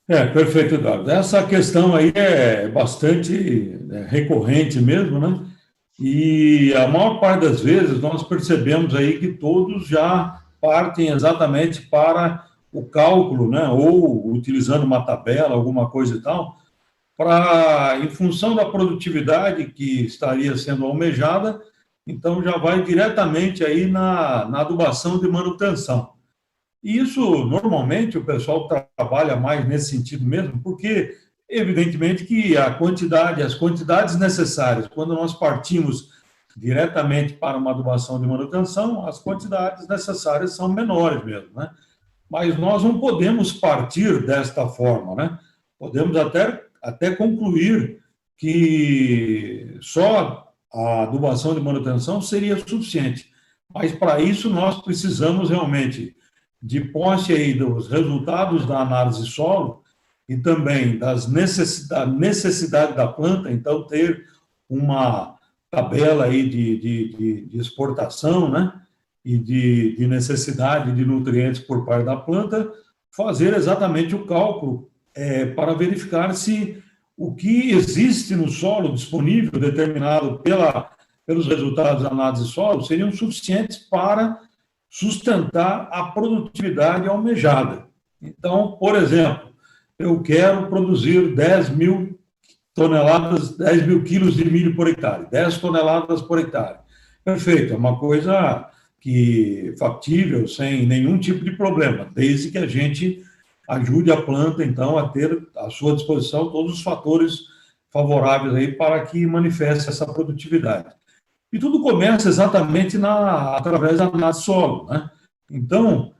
Perfeito, Eduardo. Essa questão aí é bastante recorrente mesmo, né? E a maior parte das vezes nós percebemos aí que todos já partem exatamente para o cálculo, né? Ou utilizando uma tabela, alguma coisa e tal, para, em função da produtividade que estaria sendo almejada, então já vai diretamente aí na adubação de manutenção. E isso, normalmente, o pessoal trabalha mais nesse sentido mesmo, porque, evidentemente, que a quantidade, as quantidades necessárias, quando nós partimos diretamente para uma adubação de manutenção, as quantidades necessárias são menores mesmo, né? Mas nós não podemos partir desta forma, né? Podemos até concluir que só a adubação de manutenção seria suficiente. Mas para isso nós precisamos realmente de posse aí dos resultados da análise solo e também da necessidade da planta, então ter uma tabela aí de exportação, né? E de necessidade de nutrientes por parte da planta, fazer exatamente o cálculo para verificar se o que existe no solo disponível, determinado pelos resultados da análise de solo, seriam suficientes para sustentar a produtividade almejada. Então, por exemplo, eu quero produzir 10.000 toneladas, 10.000 quilos de milho por hectare, 10 toneladas por hectare. Perfeito, é uma coisa que factível, sem nenhum tipo de problema, desde que a gente ajude a planta, então, a ter à sua disposição todos os fatores favoráveis aí para que manifeste essa produtividade. E tudo começa exatamente através da análise solo, né? Então,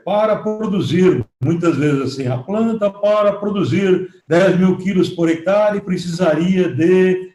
para produzir, muitas vezes assim, a planta, para produzir 10.000 quilos por hectare, precisaria de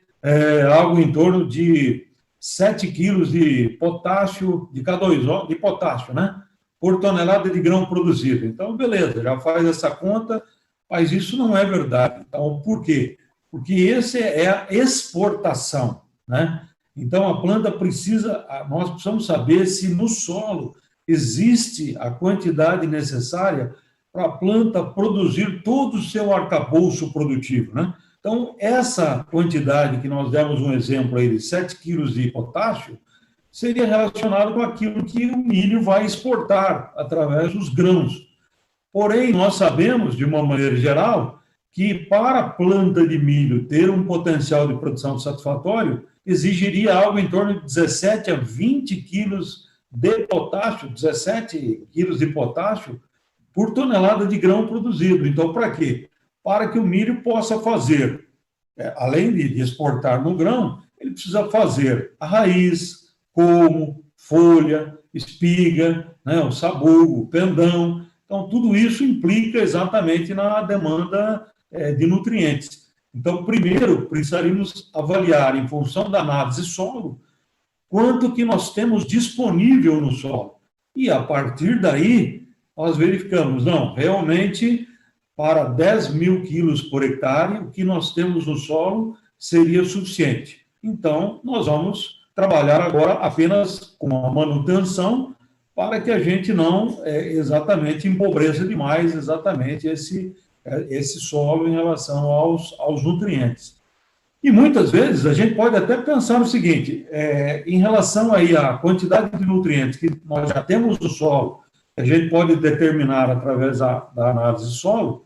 algo em torno de 7 quilos de potássio, de K2O, de potássio, né? Por tonelada de grão produzido. Então, beleza, já faz essa conta, mas isso não é verdade. Então, por quê? Porque esse é a exportação, né? Então, a planta precisa, nós precisamos saber se no solo existe a quantidade necessária para a planta produzir todo o seu arcabouço produtivo, né? Então, essa quantidade que nós demos um exemplo aí de 7 quilos de potássio, seria relacionado com aquilo que o milho vai exportar através dos grãos. Porém, nós sabemos, de uma maneira geral, que para a planta de milho ter um potencial de produção satisfatório, exigiria algo em torno de 17 a 20 quilos de potássio, 17 quilos de potássio por tonelada de grão produzido. Então, para quê? Para que o milho possa fazer, além de exportar no grão, ele precisa fazer a raiz, colmo, folha, espiga, né, o sabugo, o pendão. Então, tudo isso implica exatamente na demanda de nutrientes. Então, primeiro, precisaríamos avaliar, em função da análise solo, quanto que nós temos disponível no solo. E, a partir daí, nós verificamos, não, realmente, para 10.000 quilos por hectare, o que nós temos no solo seria suficiente. Então, nós vamos trabalhar agora apenas com a manutenção para que a gente não exatamente empobreça demais exatamente esse solo em relação aos nutrientes. E muitas vezes a gente pode até pensar o seguinte, em relação aí à quantidade de nutrientes que nós já temos no solo, a gente pode determinar através da análise do solo,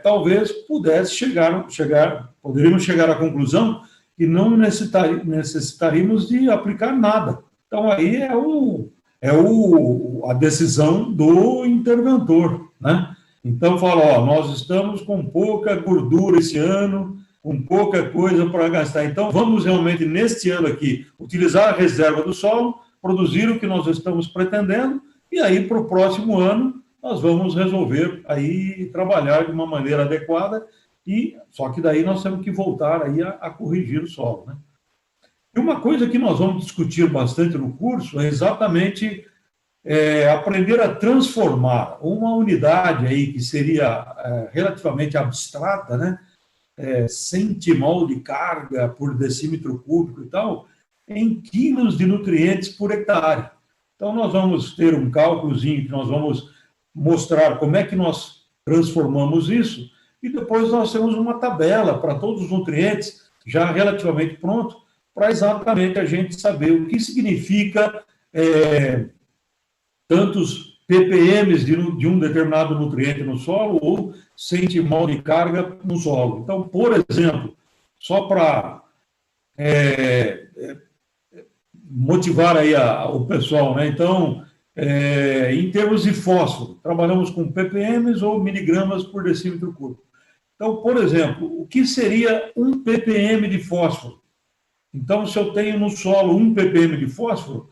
talvez poderíamos chegar à conclusão que não necessitaríamos de aplicar nada. Então, aí a decisão do interventor, né? Então, fala, ó, nós estamos com pouca gordura esse ano, com pouca coisa para gastar. Então, vamos realmente, neste ano aqui, utilizar a reserva do solo, produzir o que nós estamos pretendendo, e aí, para o próximo ano, nós vamos resolver aí trabalhar de uma maneira adequada, só que daí nós temos que voltar aí a corrigir o solo, né? E uma coisa que nós vamos discutir bastante no curso é exatamente aprender a transformar uma unidade aí que seria relativamente abstrata, né? 100 timol de carga por decímetro cúbico e tal, em quilos de nutrientes por hectare. Então, nós vamos ter um cálculozinho que nós vamos mostrar como é que nós transformamos isso, e depois nós temos uma tabela para todos os nutrientes, já relativamente pronto, para exatamente a gente saber o que significa tantos ppm de um determinado nutriente no solo ou centimol de carga no solo. Então, por exemplo, só para motivar aí o pessoal, né? Então, em termos de fósforo, trabalhamos com ppm ou miligramas por decímetro cúbico. Então, por exemplo, o que seria 1 ppm de fósforo? Então, se eu tenho no solo 1 ppm de fósforo,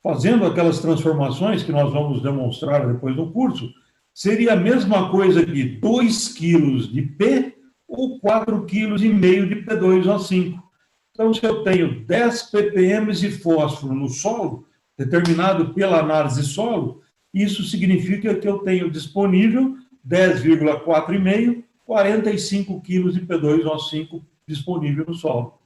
fazendo aquelas transformações que nós vamos demonstrar depois no curso, seria a mesma coisa que 2 quilos de P ou 4,5 kg de P2O5. Então, se eu tenho 10 ppm de fósforo no solo, determinado pela análise de solo, isso significa que eu tenho disponível 10,4,5, 45 kg de P2O5 disponível no solo.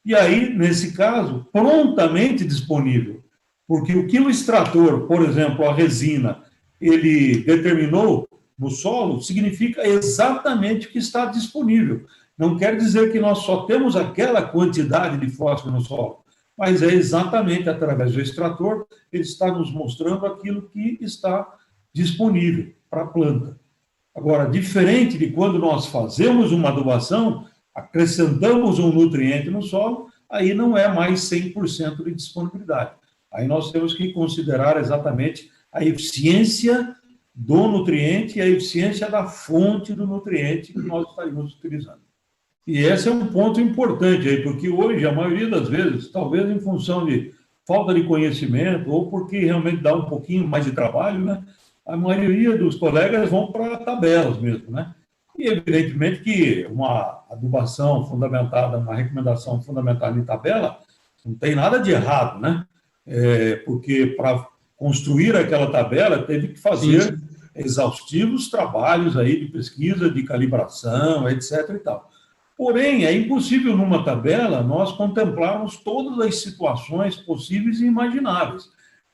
E aí, nesse caso, prontamente disponível, porque o que o extrator, por exemplo, a resina, ele determinou no solo, significa exatamente o que está disponível. Não quer dizer que nós só temos aquela quantidade de fósforo no solo, mas é exatamente através do extrator, ele está nos mostrando aquilo que está disponível para a planta. Agora, diferente de quando nós fazemos uma adubação, acrescentamos um nutriente no solo, aí não é mais 100% de disponibilidade. Aí nós temos que considerar exatamente a eficiência do nutriente e a eficiência da fonte do nutriente que nós estaríamos utilizando. E esse é um ponto importante aí, porque hoje, a maioria das vezes, talvez em função de falta de conhecimento ou porque realmente dá um pouquinho mais de trabalho, né? A maioria dos colegas vão para tabelas mesmo, né? E, evidentemente, que uma adubação fundamentada, uma recomendação fundamentada em tabela, não tem nada de errado, né? Porque para construir aquela tabela, teve que fazer exaustivos trabalhos aí de pesquisa, de calibração, etc. e tal. Porém, é impossível numa tabela nós contemplarmos todas as situações possíveis e imagináveis.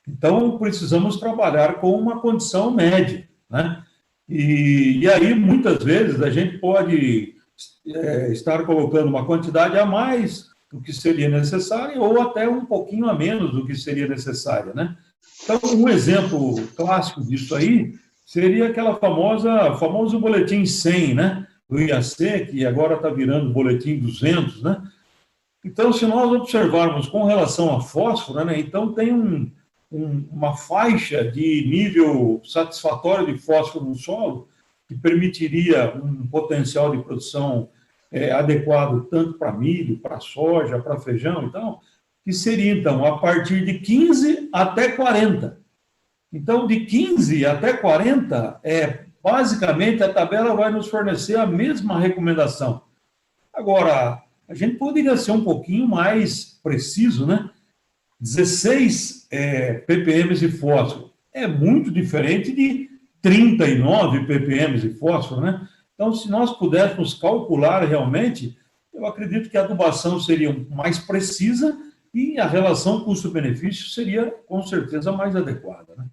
Então, precisamos trabalhar com uma condição média, né? E aí, muitas vezes, a gente pode estar colocando uma quantidade a mais do que seria necessária ou até um pouquinho a menos do que seria necessária, né? Então, um exemplo clássico disso aí seria aquela famoso boletim 100, né? Do IAC, que agora está virando boletim 200, né? Então, se nós observarmos com relação a fósforo, né? Então tem uma faixa de nível satisfatório de fósforo no solo que permitiria um potencial de produção adequado tanto para milho, para soja, para feijão, então, que seria, então, a partir de 15 até 40. Então, de 15 até 40, basicamente, a tabela vai nos fornecer a mesma recomendação. Agora, a gente poderia ser um pouquinho mais preciso, né? 16 ppm de fósforo é muito diferente de 39 ppm de fósforo, né? Então, se nós pudéssemos calcular realmente, eu acredito que a adubação seria mais precisa e a relação custo-benefício seria, com certeza, mais adequada, né?